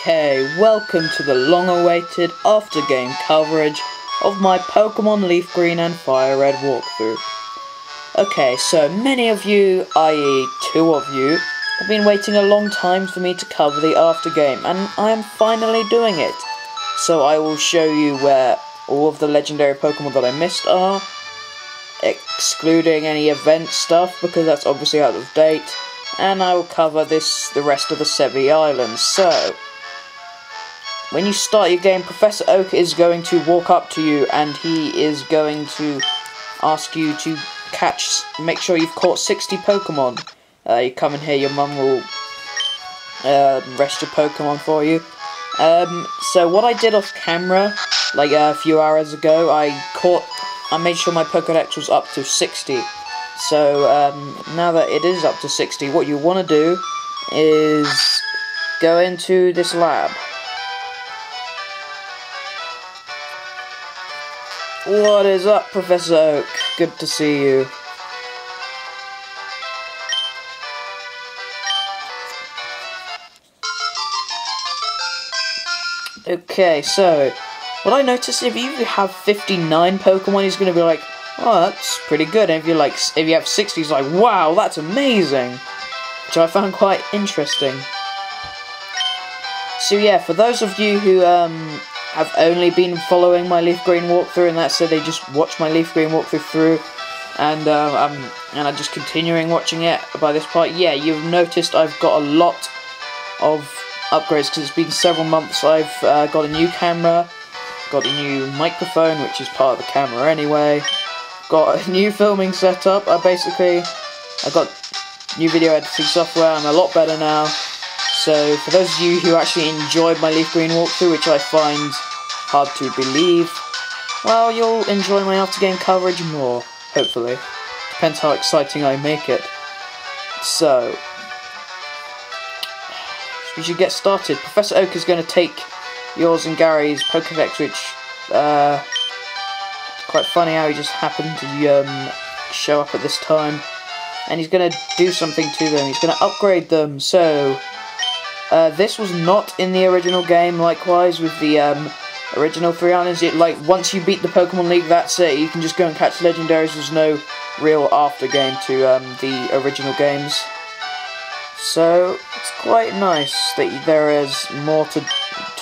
Okay, welcome to the long-awaited after-game coverage of my Pokemon Leaf Green and Fire Red walkthrough. Okay, so many of you, i.e. 2 of you, have been waiting a long time for me to cover the after-game, and I am finally doing it. So I will show you where all of the legendary Pokemon that I missed are, excluding any event stuff, because that's obviously out of date. And I will cover the rest of the Sevi Islands. So, when you start your game, Professor Oak is going to walk up to you and he is going to ask you to make sure you've caught 60 Pokemon. You come in here, your mum will rest your Pokemon for you. So what I did off camera, like a few hours ago, I made sure my Pokédex was up to 60. So, now that it is up to 60, what you want to do is go into this lab. What is up, Professor Oak? Good to see you. Okay, so, what I noticed, if you have 59 Pokemon, he's going to be like, oh, that's pretty good. And if you have 60, it's like, wow, that's amazing. Which I found quite interesting. So yeah, for those of you who have only been following my Leaf Green walkthrough, and that's so they just watch my Leaf Green walkthrough through, and I'm just continuing watching it by this part, yeah, you've noticed I've got a lot of upgrades, because it's been several months. I've got a new camera, got a new microphone, which is part of the camera anyway. Got a new filming setup. I got new video editing software. I'm a lot better now. So for those of you who actually enjoyed my Leaf Green walkthrough, which I find hard to believe, well, you'll enjoy my after game coverage more, hopefully. Depends how exciting I make it. So we should get started. Professor Oak is going to take yours and Gary's Pokédex, which quite funny how he just happened to show up at this time, and he's going to do something to them. He's going to upgrade them. So this was not in the original game. Likewise with the original 3 islands, once you beat the Pokemon League, that's it. You can just go and catch legendaries. There's no real after game to the original games. So it's quite nice that there is more to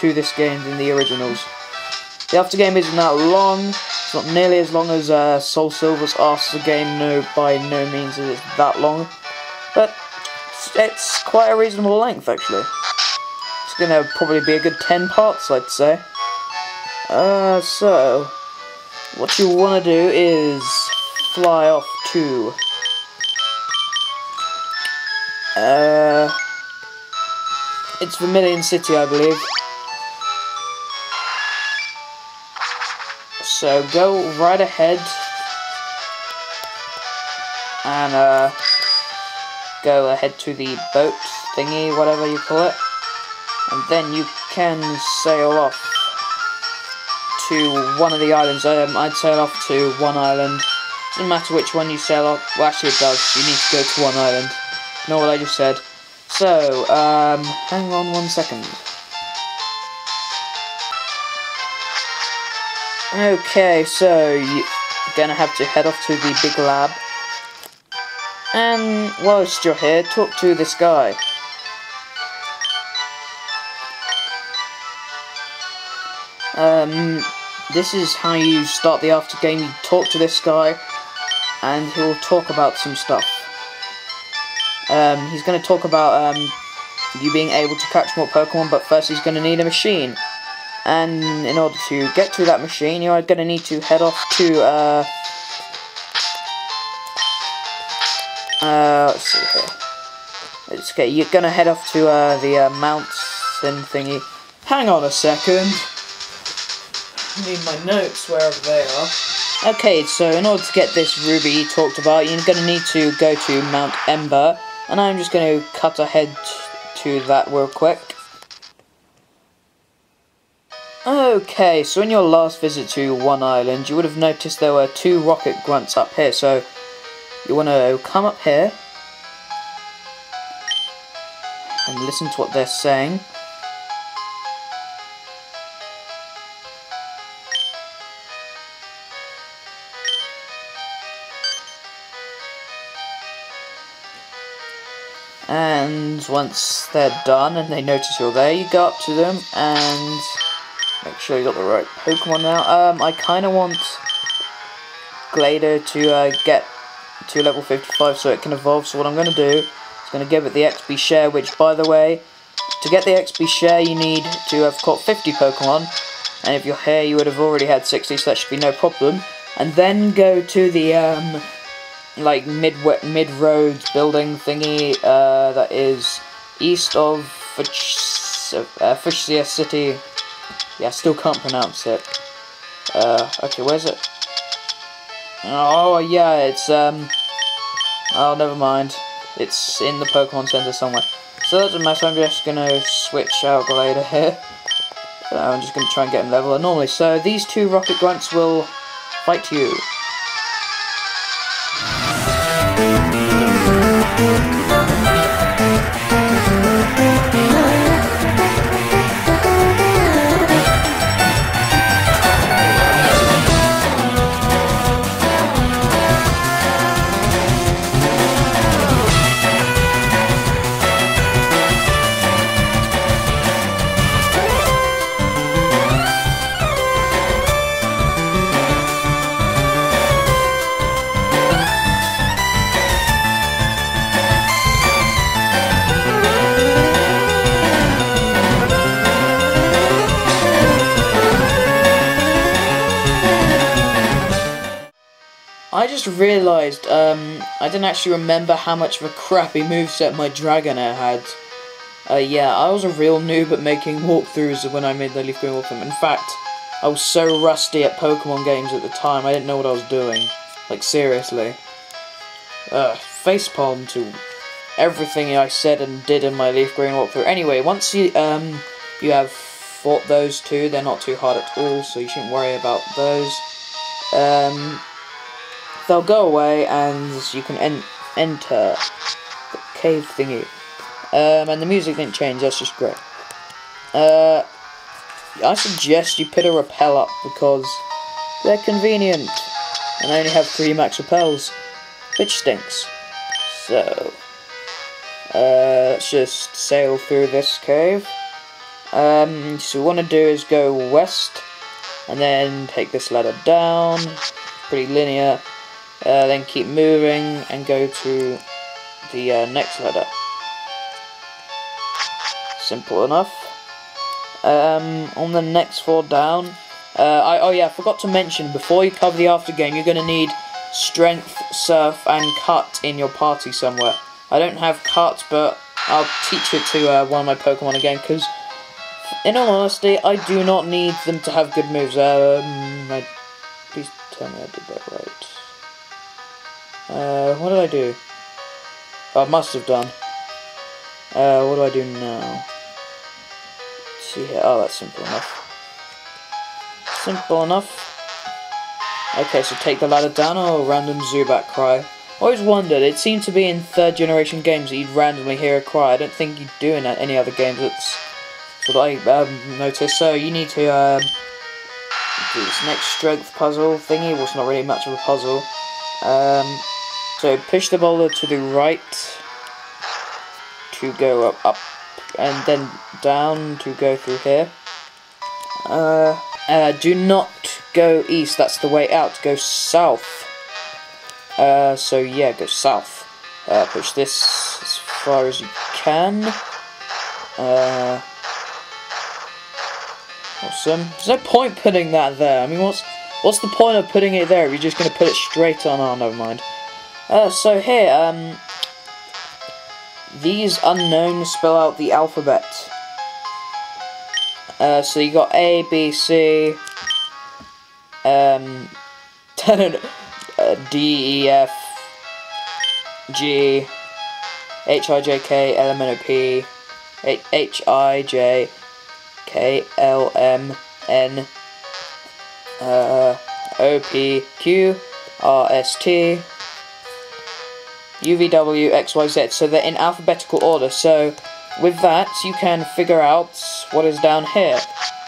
this game than the originals. The after game isn't that long. It's not nearly as long as Soul Silver's After Game. No, by no means is it that long, but it's quite a reasonable length actually. It's gonna probably be a good 10 parts, I'd say. So what you want to do is fly off to it's Vermilion City, I believe. So go right ahead and go ahead to the boat thingy, whatever you call it, and then you can sail off to one of the islands. I'd sail off to one island. Doesn't matter which one you sail off. Well, actually it does. You need to go to one island. You know what I just said. So hang on 1 second. Okay, so you're gonna have to head off to the big lab, and whilst you're here, talk to this guy. This is how you start the after game. You talk to this guy, and he'll talk about some stuff. He's gonna talk about you being able to catch more Pokemon, but first he's gonna need a machine. And in order to get to that machine, you're going to need to head off to, let's see here. Okay, you're going to head off to, the, mountain thingy. Hang on a second. I need my notes wherever they are. Okay, so in order to get this ruby you talked about, you're going to need to go to Mount Ember, and I'm just going to cut ahead to that real quick. Okay, so in your last visit to one island, you would have noticed there were 2 rocket grunts up here, so you want to come up here and listen to what they're saying. And once they're done and they notice you're there, you go up to them and make sure you got the right Pokemon now. I kind of want Glader to get to level 55 so it can evolve. So what I'm going to do is going to give it the XP share, which, by the way, to get the XP share you need to have caught 50 Pokemon. And if you're here, you would have already had 60, so that should be no problem. And then go to the like mid-road building thingy that is east of Fuchsia City. Yeah, I still can't pronounce it. Okay, where's it? Oh yeah, it's oh, never mind. It's in the Pokemon Center somewhere. So that doesn't matter. I'm just gonna switch out Glader here. I'm just gonna try and get him level normally. So these two Rocket Grunts will fight you. I just realised, I didn't actually remember how much of a crappy moveset my Dragonair had. Yeah, I was a real noob at making walkthroughs when I made the Leaf Green walkthrough. In fact, I was so rusty at Pokemon games at the time, I didn't know what I was doing. Like, seriously. Facepalm to everything I said and did in my Leaf Green walkthrough. Anyway, once you have fought those two, they're not too hard at all, so you shouldn't worry about those. They'll go away and you can enter the cave thingy. And the music didn't change, that's just great. I suggest you put a repel up because they're convenient. And I only have 3 max repels, which stinks. So, let's just sail through this cave. So what we want to do is go west, and then take this ladder down, pretty linear. Then keep moving and go to the next ladder. Simple enough. On the next 4 down, oh yeah, I forgot to mention, before you cover the after game, you're going to need Strength, Surf, and Cut in your party somewhere. I don't have Cut, but I'll teach it to one of my Pokemon again, because, in all honesty, I do not need them to have good moves. Please tell me I did that right. What did I do? Oh, I must have done. What do I do now? Let's see here. Oh, that's simple enough. Simple enough. Okay, so take the ladder down. Oh, random Zubat cry. Always wondered, it seemed to be in 3rd generation games that you'd randomly hear a cry. I don't think you'd do in any other games. That's what I noticed. So you need to do this next strength puzzle thingy. Well, it's not really much of a puzzle. So push the boulder to the right to go up, and then down to go through here. Do not go east, that's the way out, go south. So yeah, go south. Push this as far as you can. Awesome. There's no point putting that there. I mean, what's the point of putting it there if you're just going to put it straight on? Oh, never mind. So here, these unknowns spell out the alphabet. So you got A, B, C, D, E, F, G, H, I, J, K, L, M, N, O, P, H, I, J, K, L, M, N, O, P, Q, R, S, T, U, V, W, X, Y, Z. So they're in alphabetical order. So with that, you can figure out what is down here.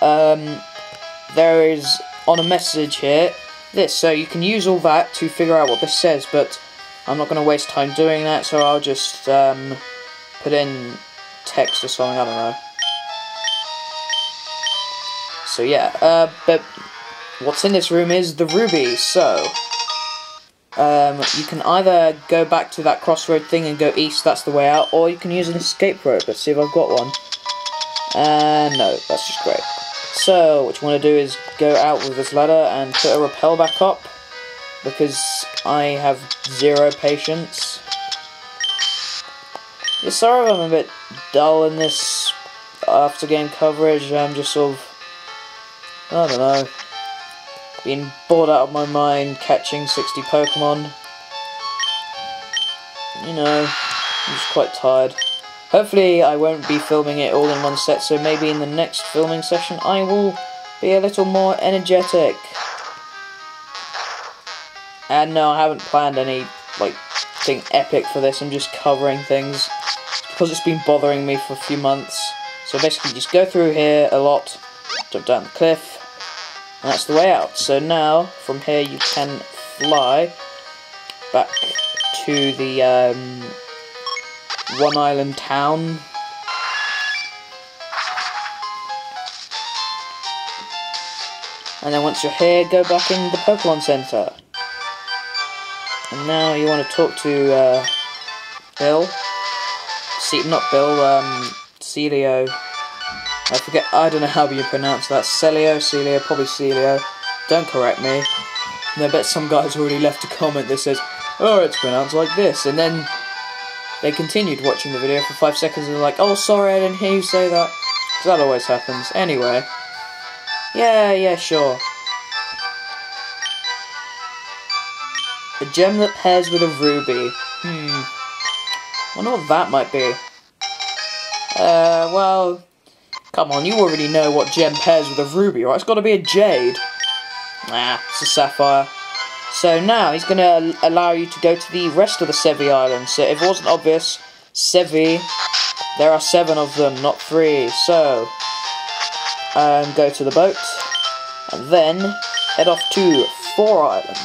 There is, on a message here, this. So you can use all that to figure out what this says, but I'm not going to waste time doing that, so I'll just put in text or something, I don't know. So yeah, but what's in this room is the ruby, so you can either go back to that crossroad thing and go east, that's the way out, or you can use an escape rope. Let's see if I've got one. No, that's just great. So, what you want to do is go out with this ladder and put a rappel back up, because I have 0 patience. Yeah, sorry if I'm a bit dull in this after game coverage. I'm just sort of, I don't know, being bored out of my mind catching 60 Pokemon. You know, I'm just quite tired. Hopefully I won't be filming it all in one set, so maybe in the next filming session I will be a little more energetic. And no, I haven't planned any, like, thing epic for this. I'm just covering things because it's been bothering me for a few months. So basically just go through here a lot, jump down the cliff, and that's the way out. So now, from here you can fly back to the one island town. And then once you're here, go back in the Pokemon Center. And now you want to talk to Bill. Not Bill, Celio. I forget, I don't know how you pronounce that. Celio, probably Celio. Don't correct me. And I bet some guy's already left a comment that says, oh, it's pronounced like this. And then they continued watching the video for 5 seconds and they're like, oh, sorry, I didn't hear you say that. So that always happens. Anyway. Yeah, sure. A gem that pairs with a ruby. Wonder what that might be. Well, come on, you already know what gem pairs with a ruby, right? It's got to be a jade. Nah, it's a sapphire. So now he's going to allow you to go to the rest of the Sevi Islands. So if it wasn't obvious, Sevi, there are 7 of them, not 3. So, go to the boat, and then head off to 4 Island.